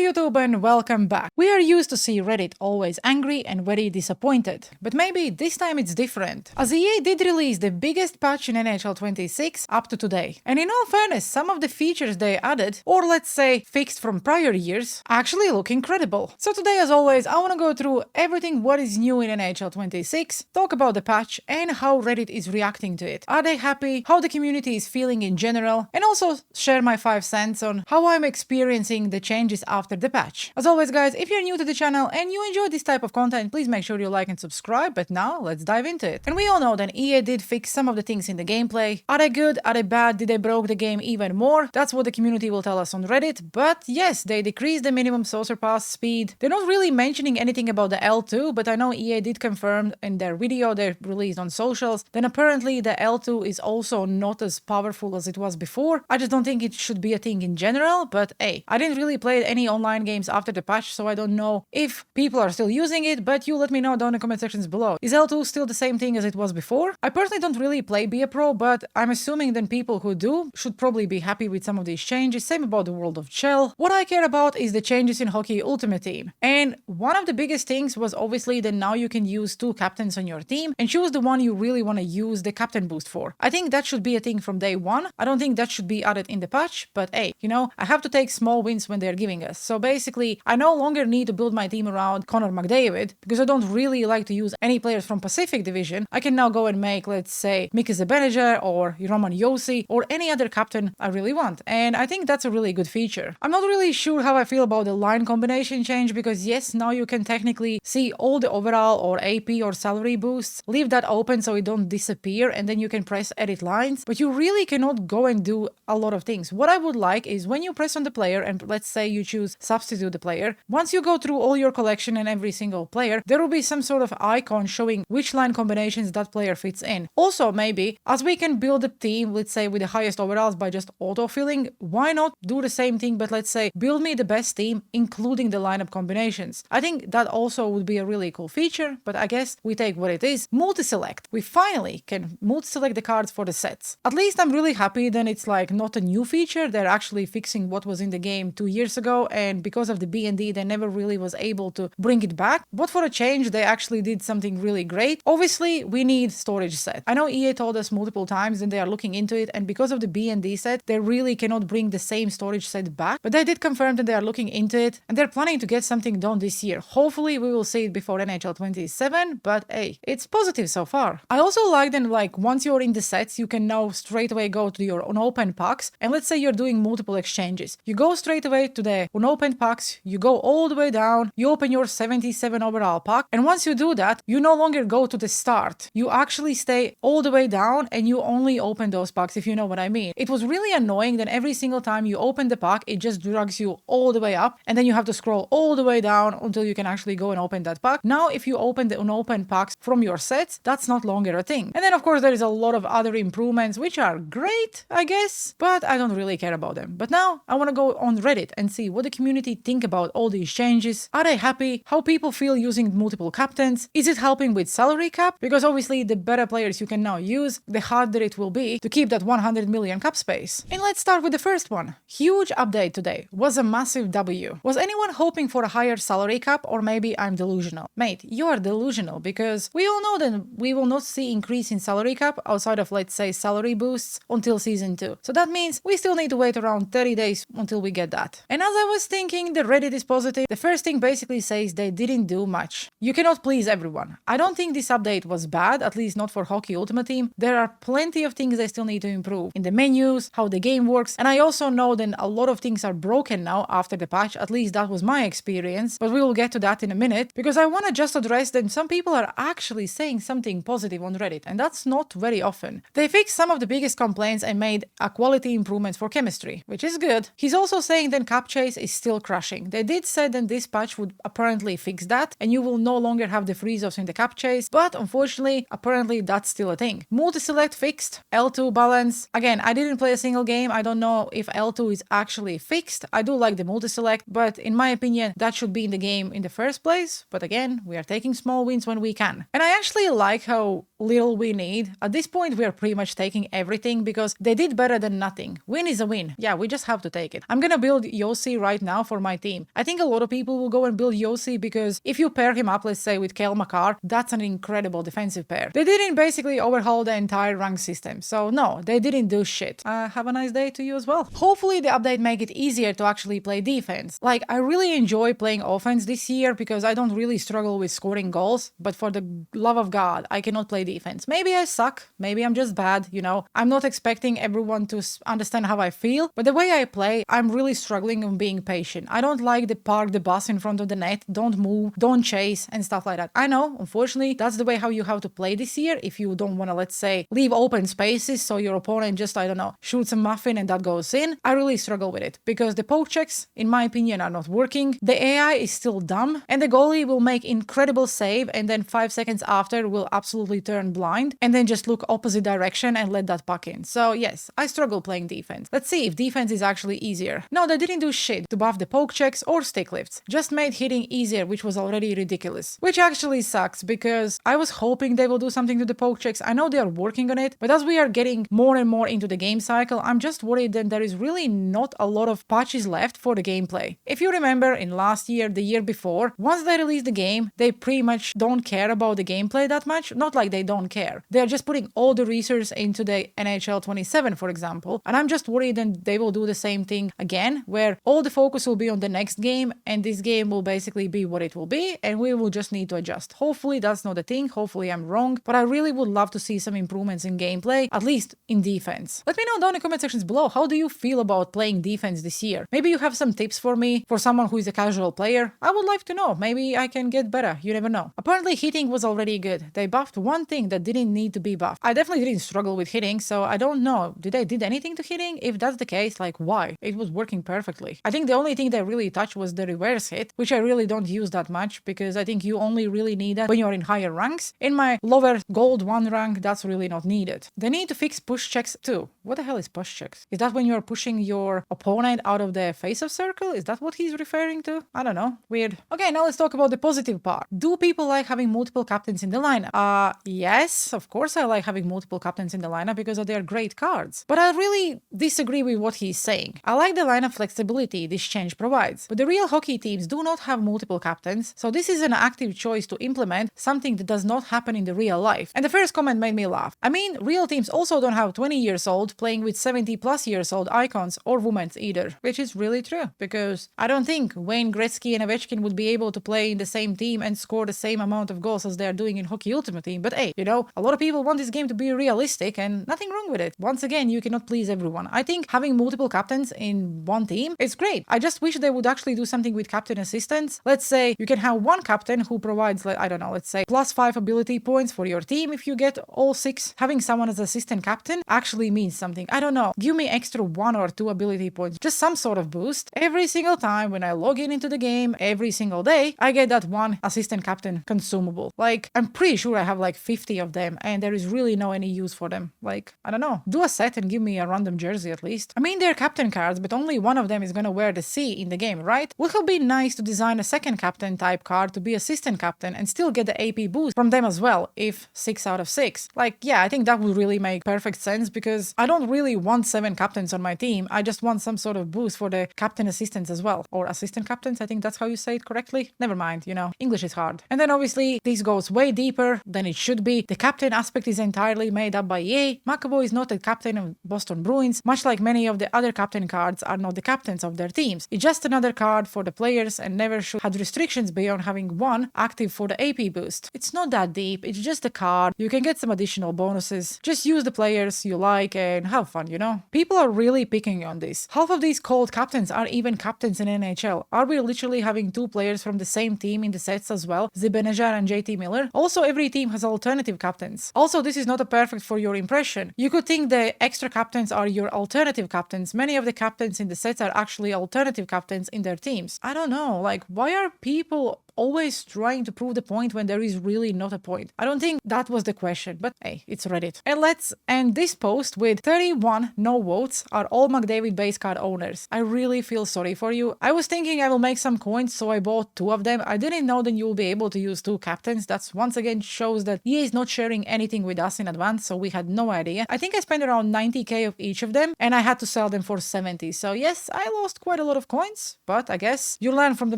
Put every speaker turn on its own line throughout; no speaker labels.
YouTube and welcome back. We are used to see Reddit always angry and very disappointed, but maybe this time it's different, as EA did release the biggest patch in NHL 26 up to today. And in all fairness, some of the features they added, or let's say fixed from prior years, actually look incredible. So today, as always, I want to go through everything what is new in NHL 26, talk about the patch and how Reddit is reacting to it. Are they happy? How the community is feeling in general? And also share my 5 cents on how I'm experiencing the changes after the patch. As always, guys, if you're new to the channel and you enjoy this type of content, please make sure you like and subscribe. But now let's dive into it. And we all know that EA did fix some of the things in the gameplay. Are they good? Are they bad? Did they broke the game even more? That's what the community will tell us on Reddit. But yes, they decreased the minimum saucer pass speed. They're not really mentioning anything about the L2, but I know EA did confirm in their video they released on socials. Then apparently the L2 is also not as powerful as it was before. I just don't think it should be a thing in general, but hey, I didn't really play any online games after the patch, so I don't know if people are still using it, but you let me know down in the comment sections below. Is L2 still the same thing as it was before? I personally don't really play Be a Pro, but I'm assuming then people who do should probably be happy with some of these changes. Same about the World of Shell. What I care about is the changes in Hockey Ultimate Team. And one of the biggest things was obviously that now you can use 2 captains on your team and choose the one you really want to use the captain boost for. I think that should be a thing from day one. I don't think that should be added in the patch, but hey, you know, I have to take small wins when they're giving us. So basically, I no longer need to build my team around Connor McDavid because I don't really like to use any players from Pacific Division. I can now go and make, let's say, Mika Zibanejad or Roman Josi or any other captain I really want. And I think that's a really good feature. I'm not really sure how I feel about the line combination change because yes, now you can technically see all the overall or AP or salary boosts. Leave that open so it don't disappear and then you can press edit lines, but you really cannot go and do a lot of things. What I would like is when you press on the player and let's say you choose substitute the player, once you go through all your collection and every single player, there will be some sort of icon showing which line combinations that player fits in. Also, maybe as we can build a team, let's say with the highest overalls by just auto-filling, why not do the same thing, but let's say build me the best team, including the lineup combinations. I think that also would be a really cool feature, but I guess we take what it is. Multi-select. We finally can multi-select the cards for the sets. At least I'm really happy then it's like not a new feature. They're actually fixing what was in the game 2 years ago, and because of the B&D they never really was able to bring it back. But for a change, they actually did something really great. Obviously, we need storage set. I know EA told us multiple times that they are looking into it, and because of the B&D set, they really cannot bring the same storage set back. But they did confirm that they are looking into it, and they're planning to get something done this year. Hopefully, we will see it before NHL 27, but hey, it's positive so far. I also like that like once you're in the sets, you can now straight away go to your unopened packs, and let's say you're doing multiple exchanges. You go straight away to the unopened packs, you go all the way down, you open your 77 overall pack, and once you do that, you no longer go to the start. You actually stay all the way down and you only open those packs, if you know what I mean. It was really annoying that every single time you open the pack, it just drags you all the way up, and then you have to scroll all the way down until you can actually go and open that pack. Now, if you open the unopened packs from your sets, that's not longer a thing. And then, of course, there is a lot of other improvements, which are great, I guess, but I don't really care about them. But now, I want to go on Reddit and see what the community think about all these changes. Are they happy? How people feel using multiple captains? Is it helping with salary cap? Because obviously, the better players you can now use, the harder it will be to keep that 100 million cap space. And let's start with the first one. Huge update today. Was a massive W. Was anyone hoping for a higher salary cap, or maybe I'm delusional? Mate, you are delusional because we all know that we will not see increase in salary cap outside of, let's say, salary boosts until season 2. So that means we still need to wait around 30 days until we get that. And as I was thinking, the Reddit is positive. The first thing basically says they didn't do much. You cannot please everyone. I don't think this update was bad, at least not for Hockey Ultimate Team. There are plenty of things they still need to improve in the menus, how the game works, and I also know that a lot of things are broken now after the patch. At least that was my experience, but we will get to that in a minute because I want to just address that some people are actually saying something positive on Reddit, and that's not very often. They fixed some of the biggest complaints and made a quality improvements for chemistry, which is good. He's also saying that cap chase is still crushing. They did say that this patch would apparently fix that, and you will no longer have the freeze-offs in the cap chase, but unfortunately, apparently that's still a thing. Multi-select fixed, L2 balance. Again, I didn't play a single game. I don't know if L2 is actually fixed. I do like the multi-select, but in my opinion, that should be in the game in the first place. But again, we are taking small wins when we can. And I actually like how little we need. At this point, we are pretty much taking everything because they did better than nothing. Win is a win. Yeah, we just have to take it. I'm gonna build Yossi right now for my team. I think a lot of people will go and build Yossi because if you pair him up, let's say with Kale McCarr, that's an incredible defensive pair. They didn't basically overhaul the entire rank system. So no, they didn't do shit. Have a nice day to you as well. Hopefully the update make it easier to actually play defense. Like, I really enjoy playing offense this year because I don't really struggle with scoring goals, but for the love of God, I cannot play defense. Maybe I suck, maybe I'm just bad, you know. I'm not expecting everyone to understand how I feel, but the way I play, I'm really struggling on being patient. I don't like the park the bus in front of the net, don't move, don't chase, and stuff like that. I know, unfortunately, that's the way how you have to play this year if you don't want to, let's say, leave open spaces so your opponent just, I don't know, shoots a muffin and that goes in. I really struggle with it because the poke checks, in my opinion, are not working. The AI is still dumb, and the goalie will make incredible save and then 5 seconds after will absolutely turn blind and then just look opposite direction and let that puck in. So yes, I struggle playing defense. Let's see if defense is actually easier. No, they didn't do shit to buff the poke checks or stick lifts. Just made hitting easier, which was already ridiculous. Which actually sucks because I was hoping they will do something to the poke checks. I know they are working on it, but as we are getting more and more into the game cycle, I'm just worried that there is really not a lot of patches left for the gameplay. If you remember in last year, the year before, once they released the game, they pretty much don't care about the gameplay that much. Not like they don't care. They're just putting all the resources into the NHL 27, for example. And I'm just worried that they will do the same thing again, where all the focus will be on the next game and this game will basically be what it will be and we will just need to adjust. Hopefully that's not a thing. Hopefully I'm wrong, but I really would love to see some improvements in gameplay, at least in defense. Let me know down in the comment sections below, how do you feel about playing defense this year? Maybe you have some tips for me, for someone who is a casual player. I would like to know. Maybe I can get better. You never know. Apparently hitting was already good. They buffed one thing that didn't need to be buffed. I definitely didn't struggle with hitting, so I don't know. Did they did anything to hitting? If that's the case, like why? It was working perfectly. I think the only thing they really touched was the reverse hit, which I really don't use that much because I think you only really need that when you're in higher ranks. In my lower gold 1 rank, that's really not needed. They need to fix push checks too. What the hell is push checks? Is that when you're pushing your opponent out of the face-off circle? Is that what he's referring to? I don't know. Weird. Okay, now let's talk about the positive part. Do people like having multiple captains in the lineup? Yes, of course I like having multiple captains in the lineup because they are great cards. But I really disagree with what he's saying. I like the lineup flexibility this change provides, but the real hockey teams do not have multiple captains, so this is an active choice to implement something that does not happen in the real life. And the first comment made me laugh. I mean, real teams also don't have 20 years old playing with 70 plus years old icons or women's either, which is really true because I don't think Wayne Gretzky and Ovechkin would be able to play in the same team and score the same amount of goals as they're doing in Hockey Ultimate Team. But hey, you know, a lot of people want this game to be realistic and nothing wrong with it. Once again, you cannot please everyone. I think having multiple captains in one team is great. I just wish they would actually do something with captain assistants. Let's say you can have one captain who provides, I don't know, let's say +5 ability points for your team if you get all 6. Having someone as assistant captain actually means something. I don't know. Give me extra 1 or 2 ability points. Just some sort of boost. Every single time when I log in into the game, every single day, I get that one assistant captain consumable. Like, I'm pretty sure I have like 50 of them and there is really no any use for them. Like, I don't know. Do a set and give me a random jersey at least. I mean, they're captain cards, but only one of them is gonna wear the C in the game, right? Would have been nice to design a second captain type card to be assistant captain and still get the AP boost from them as well, if 6 out of 6. Like, yeah, I think that would really make perfect sense because I don't really want 7 captains on my team. I just want some sort of boost for the captain assistants as well. Or assistant captains, I think that's how you say it correctly. Never mind, you know, English is hard. And then obviously, this goes way deeper than it should be. The captain aspect is entirely made up by EA. McAvoy is not the captain of Boston Bruins, much like many of the other captain cards are not the captains of their teams. It's just another card for the players and never should have restrictions beyond having one active for the AP boost. It's not that deep, it's just a card. You can get some additional bonuses. Just use the players you like and have fun, you know? People are really picking on this. Half of these called captains are even captains in NHL. Are we literally having 2 players from the same team in the sets as well? Zibanejad and JT Miller? Also, every team has alternative captains. Also, this is not a perfect for your impression. You could think the extra captains are your alternative captains. Many of the captains in the sets are actually alternative captains in their teams. I don't know, like, why are people always trying to prove the point when there is really not a point? I don't think that was the question, but hey, it's Reddit. And let's end this post with 31 no votes are all McDavid base card owners. I really feel sorry for you. I was thinking I will make some coins, so I bought 2 of them. I didn't know that you'll be able to use 2 captains. That's once again shows that EA is not sharing anything with us in advance, so we had no idea. I think I spent around 90k of each of them, and I had to sell them for 70. So yes, I lost quite a lot of coins, but I guess you learn from the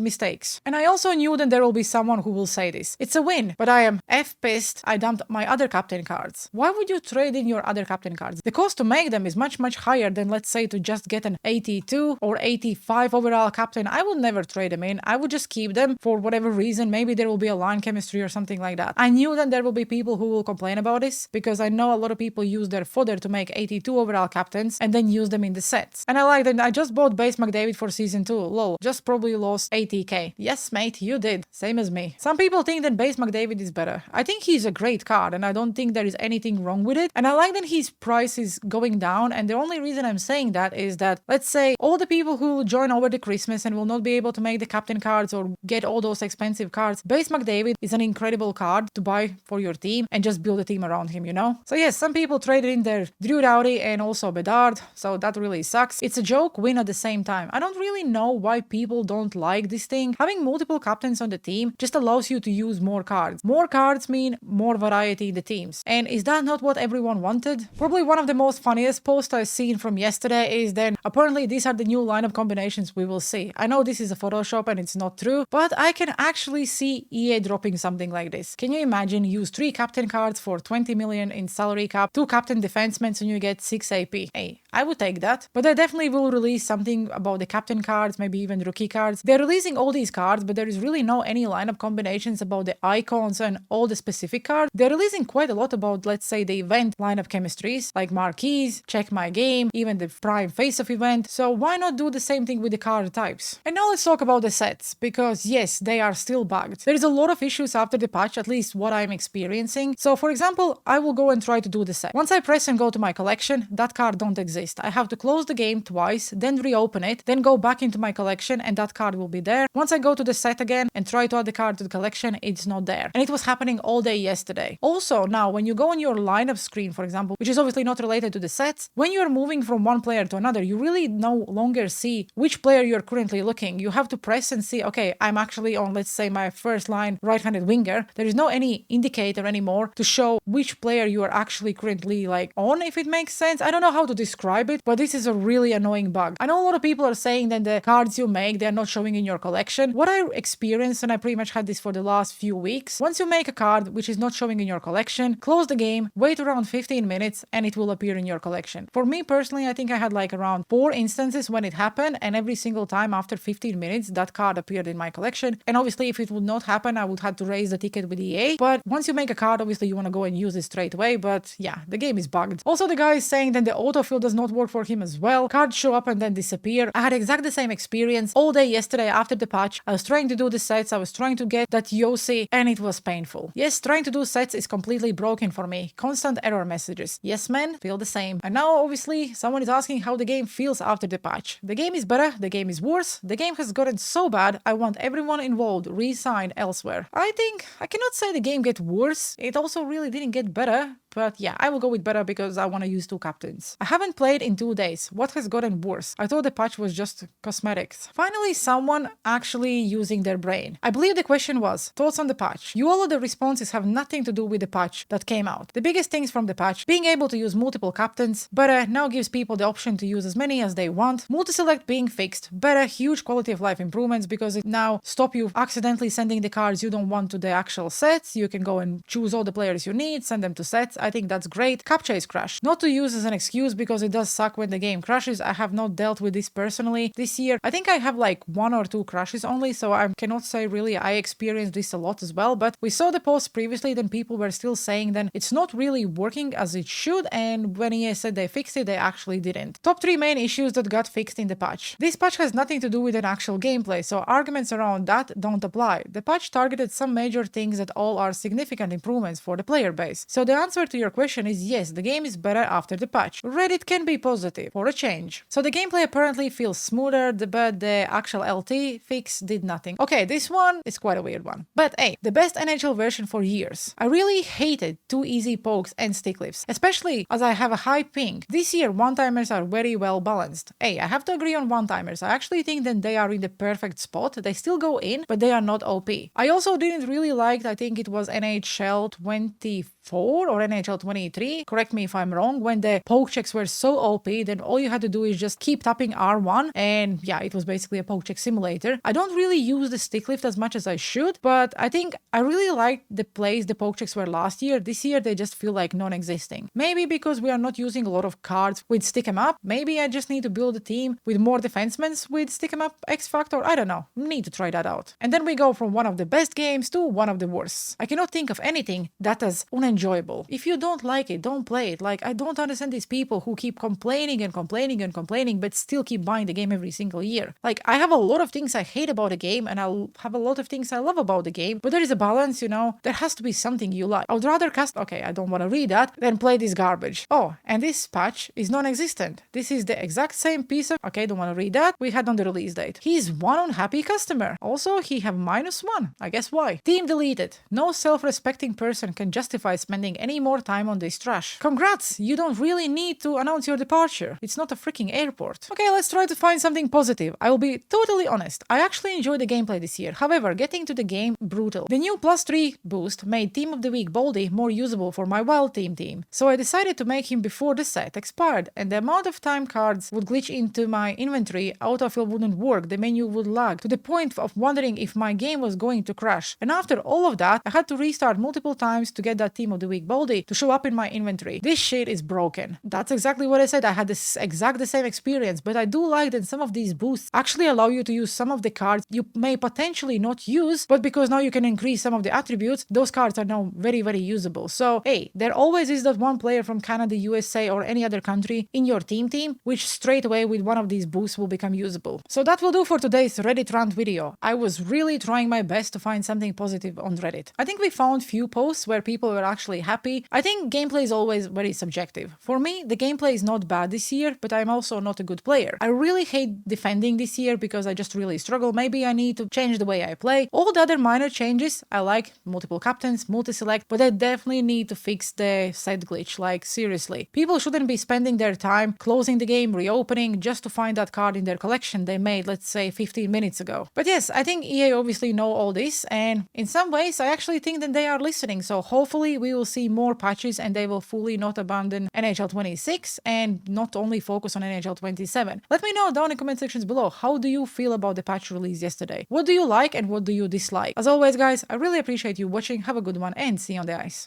mistakes. And I also knew that there will be someone who will say this. It's a win, but I am pissed I dumped my other captain cards. Why would you trade in your other captain cards? The cost to make them is much higher than, let's say, to just get an 82 or 85 overall captain. I would never trade them in. I would just keep them for whatever reason. Maybe there will be a line chemistry or something like that. I knew that there will be people who will complain about this because I know a lot of people use their fodder to make 82 overall captains and then use them in the sets. And I like that I just bought base McDavid for season 2. Lol, just probably lost 80k. Yes, mate, you did. Same as me. Some people think that base McDavid is better. I think he's a great card and I don't think there is anything wrong with it. And I like that his price is going down, and the only reason I'm saying that is that, let's say, all the people who will join over the Christmas and will not be able to make the captain cards or get all those expensive cards, base McDavid is an incredible card to buy for your team and just build a team around him, you know? So yes, some people traded in their Drew Doughty and also Bedard, so that really sucks. It's a joke win at the same time. I don't really know why people don't like this thing. Having multiple captains on the team just allows you to use more cards. More cards mean more variety in the teams. And is that not what everyone wanted? Probably one of the most funniest posts I've seen from yesterday is then apparently these are the new lineup combinations we will see. I know this is a Photoshop and it's not true, but I can actually see EA dropping something like this. Can you imagine use 3 captain cards for 20 million in salary cap, 2 captain defensemen and you get 6 AP? Hey, I would take that. But they definitely will release something about the captain cards, maybe even rookie cards. They're releasing all these cards, but there is really no any lineup combinations about the icons and all the specific cards. They're releasing quite a lot about, let's say, the event lineup chemistries, like marquees, check my game, even the prime face-off event. So why not do the same thing with the card types? And now let's talk about the sets, because yes, they are still bugged. There is a lot of issues after the patch, at least what I'm experiencing. So for example, I will go and try to do the set. Once I press and go to my collection, that card don't exist. I have to close the game twice, then reopen it, then go back into my collection and that card will be there. Once I go to the set again and try to add the card to the collection, it's not there. And it was happening all day yesterday. Also, now when you go on your lineup screen, for example, which is obviously not related to the sets, when you're moving from one player to another, you really no longer see which player you're currently looking. You have to press and see, okay, I'm actually on, let's say, my first line right-handed winger. There is no any indicator anymore to show which player you are actually currently like on, if it makes sense. I don't know how to describe it, but this is a really annoying bug. I know a lot of people are saying that the cards you make, they're not showing in your collection. What I experienced, and I pretty much had this for the last few weeks, once you make a card which is not showing in your collection, close the game, wait around 15 minutes and it will appear in your collection. For me personally, I think I had like around 4 instances when it happened, and every single time after 15 minutes that card appeared in my collection. And obviously if it would not happen, I would have to raise the ticket with EA. But once you make a card, obviously you want to go and use it straight away. But yeah, the game is bugged. Also, the guy is saying that the autofill does not work for him as well. Cards show up and then disappear. I had exactly the same experience all day yesterday after the patch. I was trying to do the sets, I was trying to get that Yossi, and it was painful. Yes, trying to do sets is completely broken for me. Constant error messages. Yes, man, feel the same. And now obviously someone is asking how the game feels after the patch. The game is better, the game is worse, the game has gotten so bad, I want everyone involved re-signed elsewhere. I think I cannot say the game get worse, it also really didn't get better. But yeah, I will go with better because I want to use 2 captains. I haven't played in 2 days. What has gotten worse? I thought the patch was just cosmetics. Finally, someone actually using their brain. I believe the question was, thoughts on the patch? You all of the responses have nothing to do with the patch that came out. The biggest things from the patch, being able to use multiple captains, better now gives people the option to use as many as they want. Multi-select being fixed, better, huge quality of life improvements because it now stop you accidentally sending the cards you don't want to the actual sets. You can go and choose all the players you need, send them to sets. I think that's great. Cap chase crash. Not to use as an excuse because it does suck when the game crashes. I have not dealt with this personally this year. I think I have like 1 or 2 crashes only, so I cannot say really I experienced this a lot as well. But we saw the post previously, then people were still saying then it's not really working as it should, and when EA said they fixed it, they actually didn't. Top 3 main issues that got fixed in the patch. This patch has nothing to do with an actual gameplay, so arguments around that don't apply. The patch targeted some major things that all are significant improvements for the player base. So the answer to to your question is yes, the game is better after the patch. Reddit can be positive for a change. So the gameplay apparently feels smoother, but the actual LT fix did nothing. Okay, this one is quite a weird one. But hey, the best NHL version for years. I really hated too easy pokes and stick lifts, especially as I have a high ping. This year, one-timers are very well balanced. Hey, I have to agree on one-timers. I actually think that they are in the perfect spot. They still go in, but they are not OP. I also didn't really like, I think it was NHL 24 or NHL 23, correct me if I'm wrong, when the poke checks were so OP, then all you had to do is just keep tapping R1, and yeah, it was basically a poke check simulator. I don't really use the stick lift as much as I should, but I think I really liked the place the poke checks were last year. This year they just feel like non-existing. Maybe because we are not using a lot of cards with stick 'em up. Maybe I just need to build a team with more defensemen with stick 'em up X factor. I don't know. Need to try that out. And then we go from one of the best games to one of the worst. I cannot think of anything that is unenjoyable. If you don't like it, don't play it. Like, I don't understand these people who keep complaining and complaining and complaining but still keep buying the game every single year. Like, I have a lot of things I hate about the game and I'll have a lot of things I love about the game, but there is a balance, you know. There has to be something you like. I would rather cast, okay, I don't want to read that, than play this garbage. Oh, and this patch is non-existent. This is the exact same piece of, okay, don't want to read that, we had on the release date. He's one unhappy customer. Also, he have -1. I guess why. Team deleted. No self-respecting person can justify spending any more time on this trash. Congrats, you don't really need to announce your departure. It's not a freaking airport. Okay, let's try to find something positive. I will be totally honest. I actually enjoyed the gameplay this year. However, getting to the game, brutal. The new +3 boost made Team of the Week Baldy more usable for my Wild team. So I decided to make him before the set expired, and the amount of time cards would glitch into my inventory, autofill wouldn't work, the menu would lag, to the point of wondering if my game was going to crash. And after all of that, I had to restart multiple times to get that Team of the Week Baldy to show up in my inventory. This shit is broken. That's exactly what I said. I had the same experience, but I do like that some of these boosts actually allow you to use some of the cards you may potentially not use, but because now you can increase some of the attributes, those cards are now very, very usable. So, hey, there always is that one player from Canada, USA, or any other country in your team, which straight away with one of these boosts will become usable. So that will do for today's Reddit rant video. I was really trying my best to find something positive on Reddit. I think we found few posts where people were actually happy. I think gameplay is always very subjective. For me, the gameplay is not bad this year, but I'm also not a good player. I really hate defending this year because I just really struggle. Maybe I need to change the way I play. All the other minor changes, I like multiple captains, multi-select, but I definitely need to fix the set glitch. Like, seriously. People shouldn't be spending their time closing the game, reopening, just to find that card in their collection they made, let's say, 15 minutes ago. But yes, I think EA obviously know all this, and in some ways, I actually think that they are listening. So hopefully we will see more patches and they will fully not abandon NHL 26 and not only focus on NHL 27. Let me know down in the comment sections below, how do you feel about the patch release yesterday? What do you like and what do you dislike? As always, guys, I really appreciate you watching. Have a good one and see you on the ice.